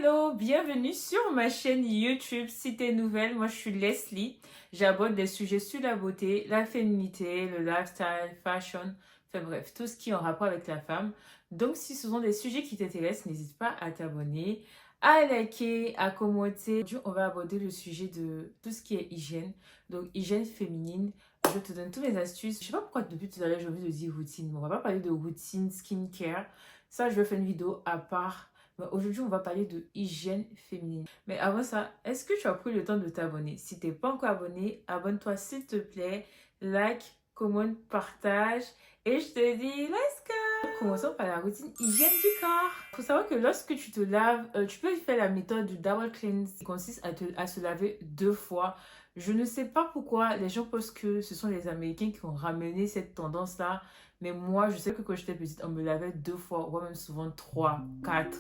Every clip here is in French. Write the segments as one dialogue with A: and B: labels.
A: Hello, bienvenue sur ma chaîne YouTube. Si t'es nouvelle, moi je suis Leslie. J'aborde des sujets sur la beauté, la féminité, le lifestyle, fashion, enfin bref, tout ce qui est en rapport avec la femme. Donc si ce sont des sujets qui t'intéressent, n'hésite pas à t'abonner, à liker, à commenter. Aujourd'hui, on va aborder le sujet de tout ce qui est hygiène. Donc hygiène féminine. Je te donne toutes mes astuces. Je sais pas pourquoi depuis tout à l'heure j'ai envie de dire routine. Mais on va pas parler de routine, skincare. Ça, je vais faire une vidéo à part. Mais aujourd'hui, on va parler de hygiène féminine. Mais avant ça, est-ce que tu as pris le temps de t'abonner? Si tu n'es pas encore abonné, abonne-toi s'il te plaît. Like, commente, partage. Et je te dis, let's go! Commençons par la routine hygiène du corps. Il faut savoir que lorsque tu te laves, tu peux faire la méthode du double cleanse qui consiste à se laver 2 fois. Je ne sais pas pourquoi les gens pensent que ce sont les Américains qui ont ramené cette tendance-là. Mais moi, je sais que quand j'étais petite, on me lavait 2 fois, ou même souvent 3, 4.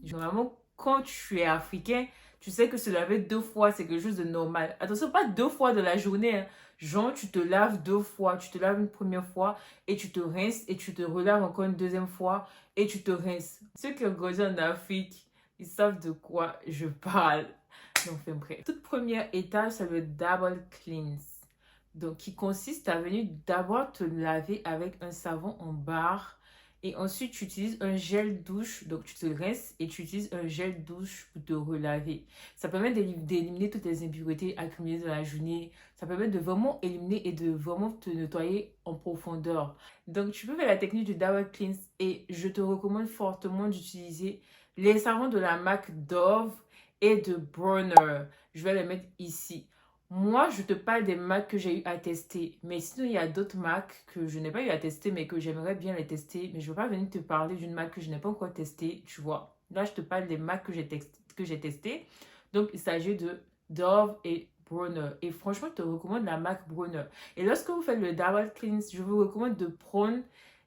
A: Normalement, quand tu es africain, tu sais que se laver 2 fois, c'est quelque chose de normal. Attention, pas 2 fois de la journée, hein. Genre, tu te laves 2 fois. Tu te laves une première fois et tu te rinces et tu te relaves encore une deuxième fois et tu te rinces. Ceux qui ont grandi en Afrique, ils savent de quoi je parle. Donc, enfin bref. Toute première étape, c'est le double cleanse. Donc, qui consiste à venir d'abord te laver avec un savon en barre. Et ensuite, tu utilises un gel douche. Donc, tu te rinces et tu utilises un gel douche pour te relaver. Ça permet d'éliminer toutes les impuretés accumulées dans la journée. Ça permet de vraiment éliminer et de vraiment te nettoyer en profondeur. Donc, tu peux faire la technique du double cleanse. Et je te recommande fortement d'utiliser les savons de la marque Dove et de Bronner. Je vais les mettre ici. Moi, je te parle des marques que j'ai eu à tester. Mais sinon, il y a d'autres marques que je n'ai pas eu à tester, mais que j'aimerais bien les tester. Mais je ne vais pas venir te parler d'une marque que je n'ai pas encore testée, tu vois. Là, je te parle des marques que j'ai testées. Donc, il s'agit de Dove et Bronner. Et franchement, je te recommande la marque Bronner. Et lorsque vous faites le double cleanse, je vous recommande de prendre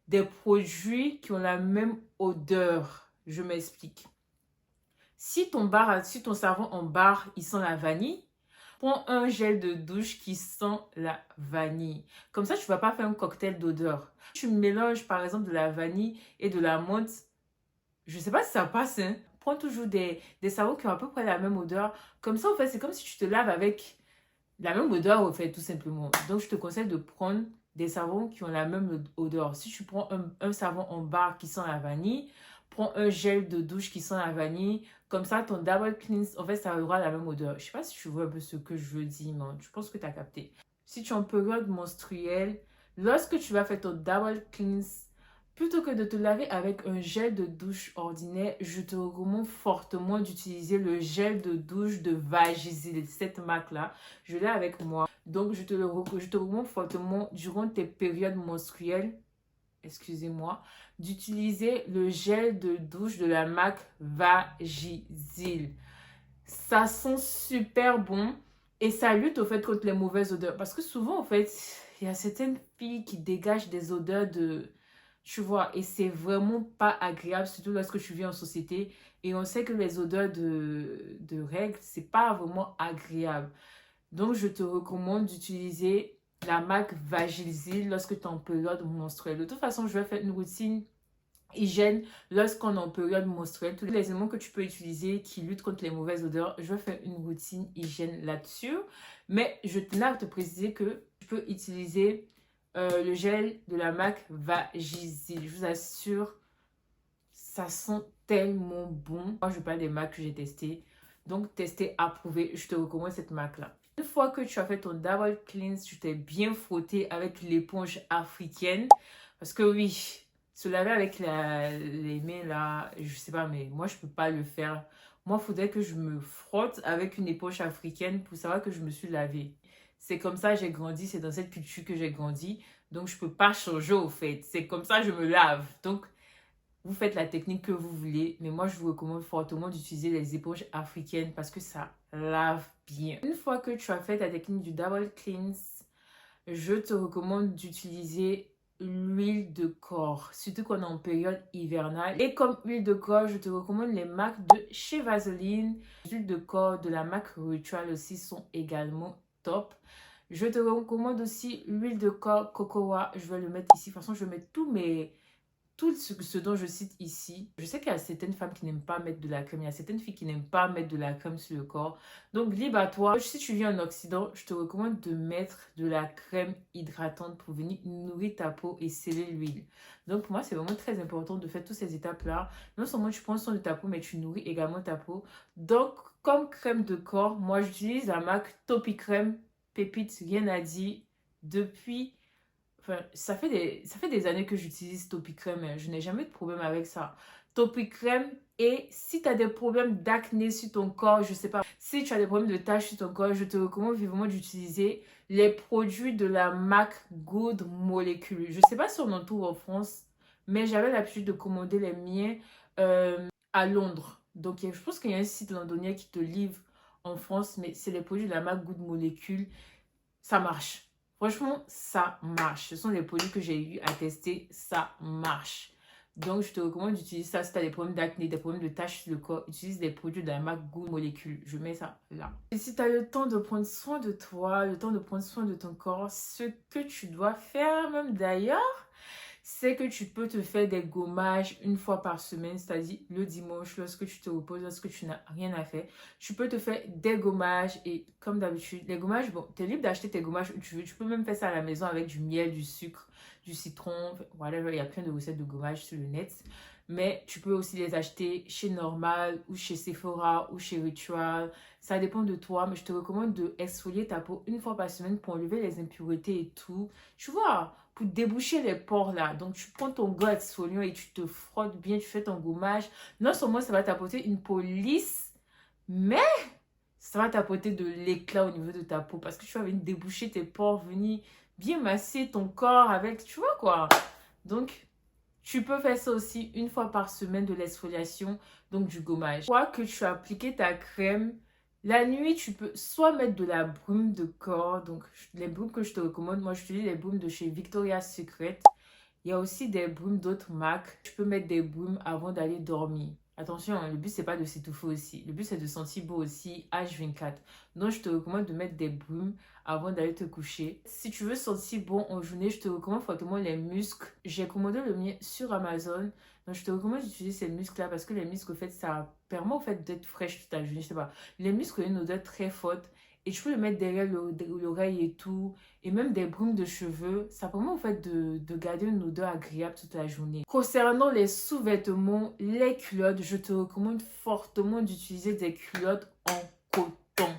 A: des produits qui ont la même odeur. Je m'explique. Si ton savon en barre, il sent la vanille, prends un gel de douche qui sent la vanille. Comme ça, tu ne vas pas faire un cocktail d'odeur. Tu mélanges par exemple de la vanille et de la menthe. Je ne sais pas si ça passe, hein. Prends toujours des savons qui ont à peu près la même odeur. Comme ça, en fait, c'est comme si tu te laves avec la même odeur, en fait, tout simplement. Donc, je te conseille de prendre des savons qui ont la même odeur. Si tu prends un savon en barre qui sent la vanille, prends un gel de douche qui sent la vanille. Comme ça, ton double cleanse, en fait, ça aura la même odeur. Je sais pas si tu vois un peu ce que je veux dire, mais je pense que tu as capté. Si tu es en période menstruelle, lorsque tu vas faire ton double cleanse, plutôt que de te laver avec un gel de douche ordinaire, je te recommande fortement d'utiliser le gel de douche de Vagisil, cette marque-là. Je l'ai avec moi. Donc, je te recommande fortement, durant tes périodes menstruelles, excusez-moi, d'utiliser le gel de douche de la marque Vagisil. Ça sent super bon et ça lutte au fait contre les mauvaises odeurs. Parce que souvent, en fait, il y a certaines filles qui dégagent des odeurs de... Tu vois, et c'est vraiment pas agréable, surtout lorsque tu vis en société. Et on sait que les odeurs de règles, c'est pas vraiment agréable. Donc, je te recommande d'utiliser la marque Vagisil lorsque tu es en période menstruelle. De toute façon, je vais faire une routine hygiène lorsqu'on est en période menstruelle. Tous les éléments que tu peux utiliser qui luttent contre les mauvaises odeurs, je vais faire une routine hygiène là-dessus. Mais je tenais à te préciser que tu peux utiliser le gel de la marque Vagisil. Je vous assure, ça sent tellement bon. Moi, je parle des marques que j'ai testées. Donc, tester, approuvé. Je te recommande cette marque-là. Une fois que tu as fait ton double cleanse, tu t'es bien frotté avec l'éponge africaine. Parce que oui, se laver avec les mains là, je sais pas, mais moi, je peux pas le faire. Moi, il faudrait que je me frotte avec une éponge africaine pour savoir que je me suis lavée. C'est comme ça que j'ai grandi, c'est dans cette culture que j'ai grandi. Donc, je peux pas changer au fait. C'est comme ça que je me lave. Donc, vous faites la technique que vous voulez, mais moi, je vous recommande fortement d'utiliser les éponges africaines parce que ça lave bien. Une fois que tu as fait ta technique du double cleanse, je te recommande d'utiliser l'huile de corps, surtout qu'on est en période hivernale. Et comme huile de corps, je te recommande les marques de chez Vaseline. Les huiles de corps de la marque Ritual aussi sont également top. Je te recommande aussi l'huile de corps Cocoa. Je vais le mettre ici. De toute façon, je vais mettre tous mes tout ce dont je cite ici, je sais qu'il y a certaines femmes qui n'aiment pas mettre de la crème, il y a certaines filles qui n'aiment pas mettre de la crème sur le corps. Donc, libre à toi. Si tu vis en Occident, je te recommande de mettre de la crème hydratante pour venir nourrir ta peau et sceller l'huile. Donc, pour moi, c'est vraiment très important de faire toutes ces étapes-là. Non seulement tu prends soin de ta peau, mais tu nourris également ta peau. Donc, comme crème de corps, moi, j'utilise la marque Topicrème Pépite, rien à dire, depuis... Enfin, ça fait des années que j'utilise Topicrème. Je n'ai jamais de problème avec ça. Topicrème, et si tu as des problèmes d'acné sur ton corps, je sais pas, si tu as des problèmes de taches sur ton corps, je te recommande vivement d'utiliser les produits de la marque Good Molecule. Je sais pas si on en trouve en France, mais j'avais l'habitude de commander les miens à Londres. Donc, je pense qu'il y a un site londonien qui te livre en France, mais c'est les produits de la marque Good Molecule. Ça marche. Franchement, ça marche. Ce sont des produits que j'ai eu à tester. Ça marche. Donc, je te recommande d'utiliser ça si tu as des problèmes d'acné, des problèmes de taches sur le corps. Utilise des produits de la marque Good Molecule. Je mets ça là. Et si tu as le temps de prendre soin de toi, le temps de prendre soin de ton corps, ce que tu dois faire même d'ailleurs, c'est que tu peux te faire des gommages une fois par semaine, c'est-à-dire le dimanche, lorsque tu te reposes, lorsque tu n'as rien à faire. Tu peux te faire des gommages et comme d'habitude, les gommages, bon, tu es libre d'acheter tes gommages où tu veux. Tu peux même faire ça à la maison avec du miel, du sucre, du citron, whatever. Il y a plein de recettes de gommages sur le net. Mais tu peux aussi les acheter chez Normal ou chez Sephora ou chez Ritual. Ça dépend de toi, mais je te recommande de exfolier ta peau une fois par semaine pour enlever les impuretés et tout. Tu vois, pour déboucher les pores là. Donc, tu prends ton gant exfoliant et tu te frottes bien, tu fais ton gommage. Non seulement ça va t'apporter une peau lisse, mais ça va t'apporter de l'éclat au niveau de ta peau parce que tu vas venir déboucher tes pores, venir bien masser ton corps avec, tu vois quoi. Donc, tu peux faire ça aussi une fois par semaine de l'exfoliation, donc du gommage. Une fois que tu as appliqué ta crème, la nuit, tu peux soit mettre de la brume de corps. Donc, les brumes que je te recommande, moi, j'utilise les brumes de chez Victoria's Secret. Il y a aussi des brumes d'autres marques. Tu peux mettre des brumes avant d'aller dormir. Attention, hein, le but, c'est pas de s'étouffer aussi. Le but, c'est de sentir beau aussi, H24. Donc, je te recommande de mettre des brumes avant d'aller te coucher. Si tu veux sentir bon en journée, je te recommande fortement les muscles. J'ai commandé le mien sur Amazon. Donc, je te recommande d'utiliser ces muscles-là parce que les muscles, au fait, ça permet au fait d'être fraîche toute la journée. Je sais pas. Les muscles ont une odeur très forte. Et tu peux le mettre derrière l'oreille et tout. Et même des brumes de cheveux. Ça permet au fait de garder une odeur agréable toute la journée. Concernant les sous-vêtements, les culottes, je te recommande fortement d'utiliser des culottes en coton.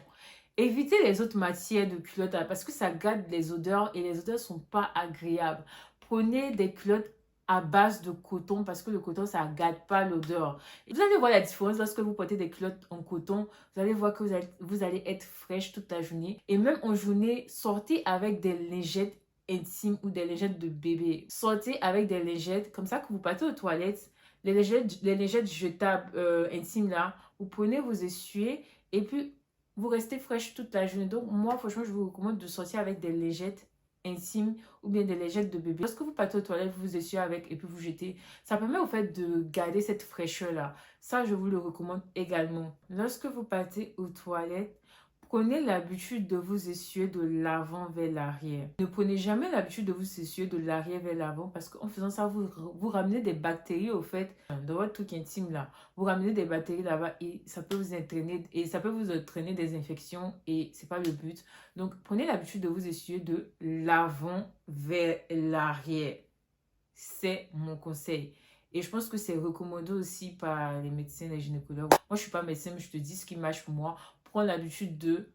A: Évitez les autres matières de culottes là, parce que ça garde les odeurs et les odeurs ne sont pas agréables. Prenez des culottes à base de coton parce que le coton, ça ne garde pas l'odeur. Vous allez voir la différence lorsque vous portez des culottes en coton. Vous allez voir que vous allez être fraîche toute la journée. Et même en journée, sortez avec des lingettes intimes ou des lingettes de bébé. Sortez avec des lingettes, comme ça que vous partez aux toilettes. Les lingettes jetables intimes là, vous prenez vos essuies et puis vous restez fraîche toute la journée. Donc moi, franchement, je vous recommande de sortir avec des lingettes intimes ou bien des lingettes de bébé. Lorsque vous partez aux toilettes, vous vous essuyez avec et puis vous jetez. Ça permet au fait de garder cette fraîcheur-là. Ça, je vous le recommande également. Lorsque vous partez aux toilettes, prenez l'habitude de vous essuyer de l'avant vers l'arrière. Ne prenez jamais l'habitude de vous essuyer de l'arrière vers l'avant parce qu'en faisant ça, vous ramenez des bactéries au fait dans votre truc intime là. Vous ramenez des bactéries là-bas et ça peut vous entraîner des infections et c'est pas le but. Donc prenez l'habitude de vous essuyer de l'avant vers l'arrière. C'est mon conseil. Et je pense que c'est recommandé aussi par les médecins, les gynécologues. Moi, je ne suis pas médecin, mais je te dis ce qui marche pour moi. Prends l'habitude de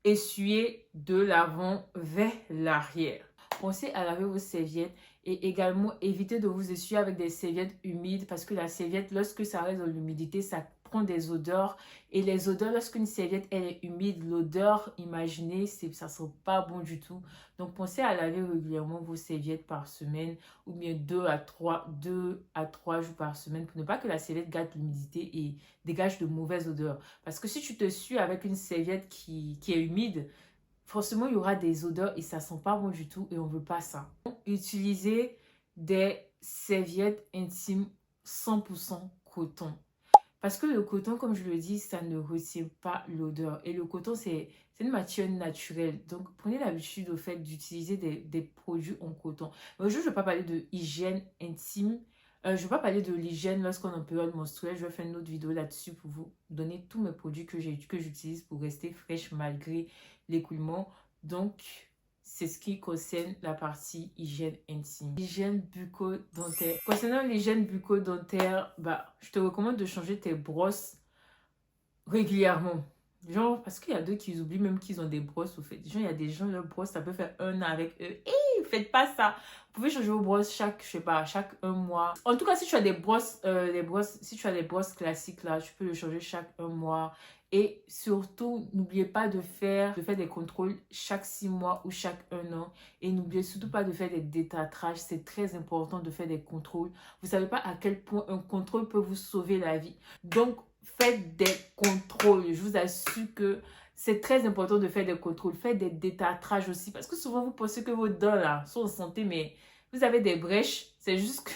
A: essuyer de l'avant vers l'arrière. Pensez à laver vos serviettes et également évitez de vous essuyer avec des serviettes humides parce que la serviette, lorsque ça reste dans l'humidité, ça prend des odeurs. Et les odeurs, lorsqu'une serviette elle est humide, l'odeur, imaginez, ça ne sent pas bon du tout. Donc, pensez à laver régulièrement vos serviettes par semaine ou bien 2 à 3 jours par semaine pour ne pas que la serviette garde l'humidité et dégage de mauvaises odeurs. Parce que si tu te suis avec une serviette qui est humide, forcément, il y aura des odeurs et ça ne sent pas bon du tout et on ne veut pas ça. Utilisez des serviettes intimes 100% coton. Parce que le coton, comme je le dis, ça ne retient pas l'odeur. Et le coton, c'est une matière naturelle. Donc, prenez l'habitude au fait d'utiliser des produits en coton. Aujourd'hui, je ne vais pas parler de hygiène intime. Je ne vais pas parler de l'hygiène lorsqu'on est en période menstruelle. Je vais faire une autre vidéo là-dessus pour vous donner tous mes produits que j'utilise pour rester fraîche malgré l'écoulement. Donc, c'est ce qui concerne la partie hygiène intime. Hygiène bucco-dentaire. Concernant l'hygiène bucco-dentaire, bah, je te recommande de changer tes brosses régulièrement. Genre, parce qu'il y a d'autres qui oublient même qu'ils ont des brosses, au fait. Genre, il y a des gens, leurs brosses, ça peut faire 1 an avec eux. Et faites pas ça. Vous pouvez changer vos brosses chaque, je sais pas, chaque 1 mois. En tout cas, si tu as des brosses, si tu as des brosses classiques là, tu peux le changer chaque 1 mois. Et surtout, n'oubliez pas de faire des contrôles chaque 6 mois ou chaque 1 an. Et n'oubliez surtout pas de faire des détartrages. C'est très important de faire des contrôles. Vous savez pas à quel point un contrôle peut vous sauver la vie. Donc, faites des contrôles. Je vous assure que c'est très important de faire des contrôles. Faites des détartrages aussi. Parce que souvent, vous pensez que vos dents là sont en santé, mais vous avez des brèches. C'est juste que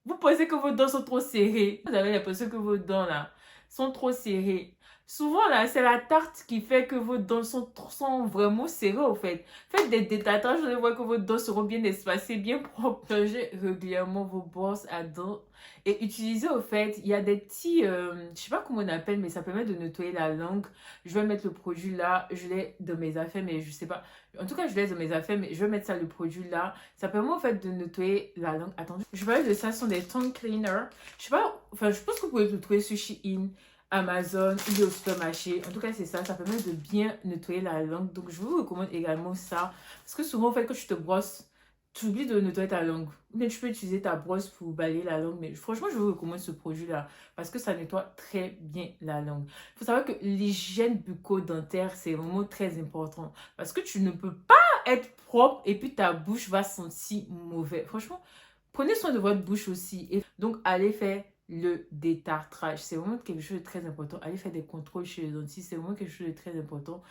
A: vous pensez que vos dents sont trop serrées. Vous avez l'impression que vos dents là sont trop serrées. Souvent là, c'est la tarte qui fait que vos dents sont vraiment serrées au fait. Faites des détartrages, vous allez voir que vos dents seront bien espacées, bien propres. Changez régulièrement vos brosses à dents. Et utilisez au fait, il y a des petits, je sais pas comment on appelle, mais ça permet de nettoyer la langue. Je vais mettre le produit là, je l'ai dans mes affaires, mais je sais pas. En tout cas, je l'ai dans mes affaires, mais je vais mettre ça, le produit là. Ça permet en fait de nettoyer la langue. Attendez, je parlais de ça, ce sont des tongue cleaners. Je sais pas, enfin, je pense que vous pouvez le trouver sur Shein, Amazon ou au supermarché. En tout cas, c'est ça. Ça permet de bien nettoyer la langue. Donc, je vous recommande également ça. Parce que souvent, en fait, quand tu te brosses, tu oublies de nettoyer ta langue. Mais tu peux utiliser ta brosse pour balayer la langue. Mais franchement, je vous recommande ce produit-là. Parce que ça nettoie très bien la langue. Il faut savoir que l'hygiène bucco-dentaire, c'est vraiment très important. Parce que tu ne peux pas être propre et puis ta bouche va sentir mauvais. Franchement, prenez soin de votre bouche aussi. Et donc, allez faire le détartrage. C'est vraiment quelque chose de très important. Allez faire des contrôles chez les dentistes. C'est vraiment quelque chose de très important.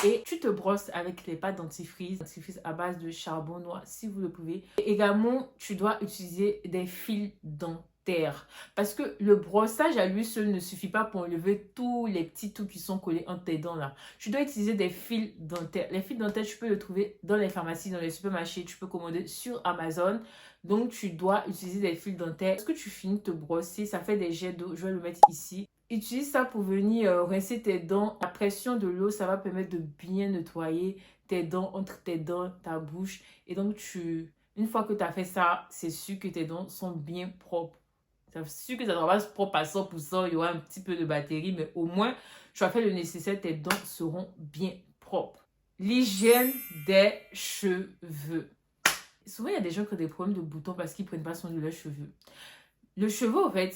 A: Et tu te brosses avec les pâtes dentifrice à base de charbon noir si vous le pouvez. Et également, tu dois utiliser des fils dentaires. Parce que le brossage à lui seul ne suffit pas pour enlever tous les petits trous qui sont collés entre tes dents là. Tu dois utiliser des fils dentaires. Les fils dentaires, tu peux les trouver dans les pharmacies, dans les supermarchés. Tu peux commander sur Amazon. Donc, tu dois utiliser des fils dentaires. Lorsque tu finis de te brosser, ça fait des jets d'eau. Je vais le mettre ici. Utilise ça pour venir rincer tes dents. La pression de l'eau, ça va permettre de bien nettoyer tes dents, entre tes dents, ta bouche. Et donc, une fois que tu as fait ça, c'est sûr que tes dents sont bien propres. C'est sûr que ça ne sera pas propre à 100%. Il y aura un petit peu de batterie, mais au moins, tu as fait le nécessaire. Tes dents seront bien propres. L'hygiène des cheveux. Souvent, il y a des gens qui ont des problèmes de boutons parce qu'ils ne prennent pas soin de leurs cheveux. Le cheveu, en fait,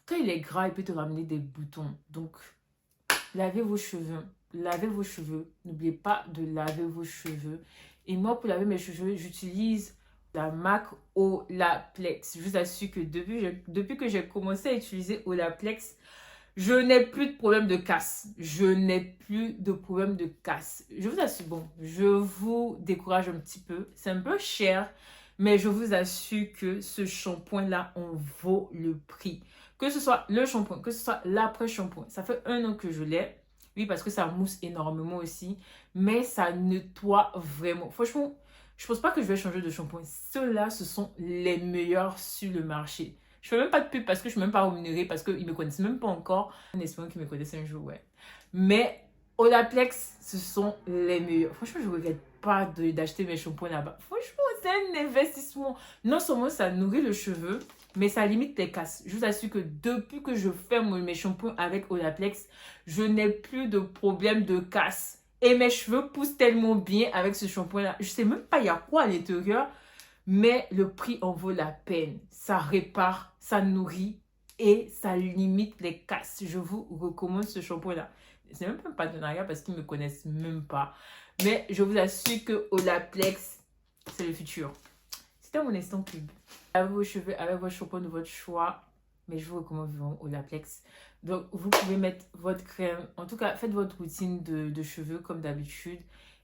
A: quand il est gras, il peut te ramener des boutons. Donc, lavez vos cheveux. Lavez vos cheveux. N'oubliez pas de laver vos cheveux. Et moi, pour laver mes cheveux, j'utilise la marque Olaplex. Je vous assure que depuis que j'ai commencé à utiliser Olaplex, je n'ai plus de problème de casse. Je n'ai plus de problème de casse. Je vous assure, bon, je vous décourage un petit peu. C'est un peu cher, mais je vous assure que ce shampoing-là en vaut le prix. Que ce soit le shampoing, que ce soit l'après-shampoing. Ça fait 1 an que je l'ai. Oui, parce que ça mousse énormément aussi. Mais ça nettoie vraiment. Franchement, je ne pense pas que je vais changer de shampoing. Ceux-là, ce sont les meilleurs sur le marché. Je fais même pas de pub parce que je suis même pas rémunérée, parce qu'ils me connaissent même pas encore. En espérant qu'ils me connaissent un jour, ouais. Mais Olaplex, ce sont les meilleurs. Franchement, je ne regrette pas d'acheter mes shampoings là-bas. Franchement, c'est un investissement. Non seulement ça nourrit le cheveu, mais ça limite les casses. Je vous assure que depuis que je fais mes shampoings avec Olaplex, je n'ai plus de problème de casse. Et mes cheveux poussent tellement bien avec ce shampoing-là. Je sais même pas il y a quoi à l'intérieur, mais le prix en vaut la peine. Ça répare, ça nourrit et ça limite les casses. Je vous recommande ce shampoing-là. C'est même pas un partenariat parce qu'ils ne me connaissent même pas. Mais je vous assure que Olaplex, c'est le futur. C'était mon instant pub. Lavez vos cheveux avec votre shampoing de votre choix. Mais je vous recommande vivement Olaplex. Donc, vous pouvez mettre votre crème. En tout cas, faites votre routine de cheveux comme d'habitude.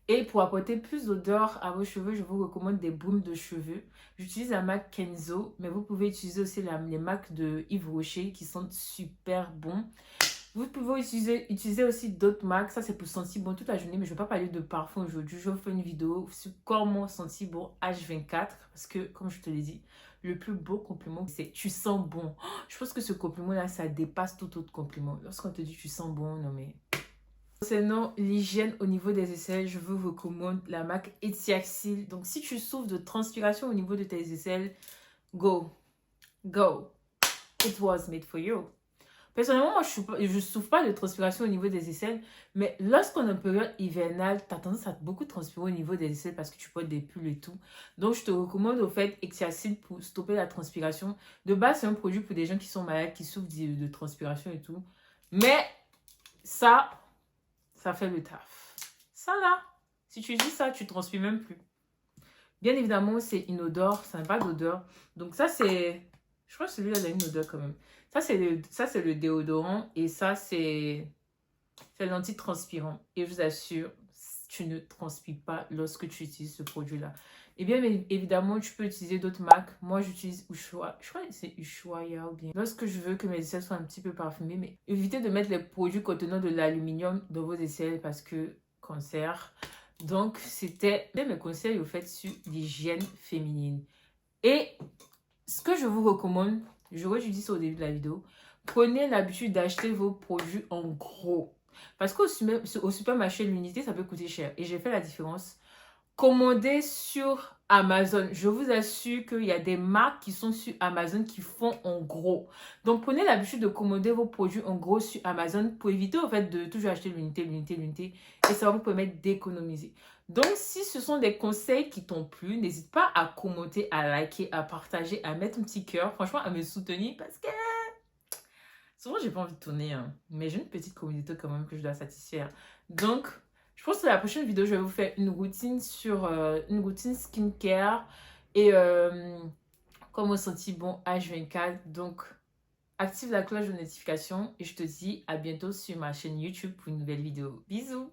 A: Et pour apporter plus d'odeur à vos cheveux, je vous recommande des baumes de cheveux. J'utilise la marque Kenzo, mais vous pouvez utiliser aussi les marques de Yves Rocher qui sont super bons. Vous pouvez utiliser aussi d'autres marques. Ça, c'est pour sentir bon toute la journée. Mais je ne vais pas parler de parfum aujourd'hui. Je vais faire une vidéo sur comment sentir bon H24. Parce que, comme je te l'ai dit, le plus beau compliment, c'est tu sens bon. Oh, je pense que ce compliment-là, ça dépasse tout autre compliment. Lorsqu'on te dit tu sens bon, non mais... Concernant l'hygiène au niveau des aisselles, je vous recommande la marque Etiaxil. Donc, si tu souffres de transpiration au niveau de tes aisselles, go. Go. It was made for you. Personnellement, moi, je souffre pas de transpiration au niveau des aisselles, mais lorsqu'on est en période hivernale, tu as tendance à beaucoup transpirer au niveau des aisselles parce que tu portes des pulls et tout. Donc, je te recommande au fait Etiaxil pour stopper la transpiration. De base, c'est un produit pour des gens qui sont malades, qui souffrent de transpiration et tout. Mais ça fait le taf. Ça là, si tu dis ça, tu transpires même plus. Bien évidemment, c'est inodore, ça n'a pas d'odeur. Donc ça, c'est... Je crois que celui-là, il a une odeur quand même. Ça, c'est le déodorant et ça, c'est l'antitranspirant. Et je vous assure, tu ne transpires pas lorsque tu utilises ce produit-là. Et bien évidemment, tu peux utiliser d'autres marques. Moi, j'utilise Ushuaïa. Je crois que c'est Ushuaïa ou bien. Lorsque je veux que mes aisselles soient un petit peu parfumées, mais évitez de mettre les produits contenant de l'aluminium dans vos aisselles parce que cancer. Donc, c'était mes conseils au fait sur l'hygiène féminine. Et ce que je vous recommande, j'aurais dû dire ça au début de la vidéo, prenez l'habitude d'acheter vos produits en gros. Parce qu'au supermarché, l'unité, ça peut coûter cher. Et j'ai fait la différence. Commandez sur Amazon. Je vous assure qu'il y a des marques qui sont sur Amazon qui font en gros. Donc, prenez l'habitude de commander vos produits en gros sur Amazon pour éviter au fait de toujours acheter l'unité. Et ça va vous permettre d'économiser. Donc, si ce sont des conseils qui t'ont plu, n'hésite pas à commenter, à liker, à partager, à mettre un petit cœur. Franchement, à me soutenir parce que souvent, j'ai pas envie de tourner. Hein. Mais j'ai une petite communauté quand même que je dois satisfaire. Donc, je pense que la prochaine vidéo, je vais vous faire une routine sur une routine skincare et comment sentir bon H24. Donc, active la cloche de notification et je te dis à bientôt sur ma chaîne YouTube pour une nouvelle vidéo. Bisous!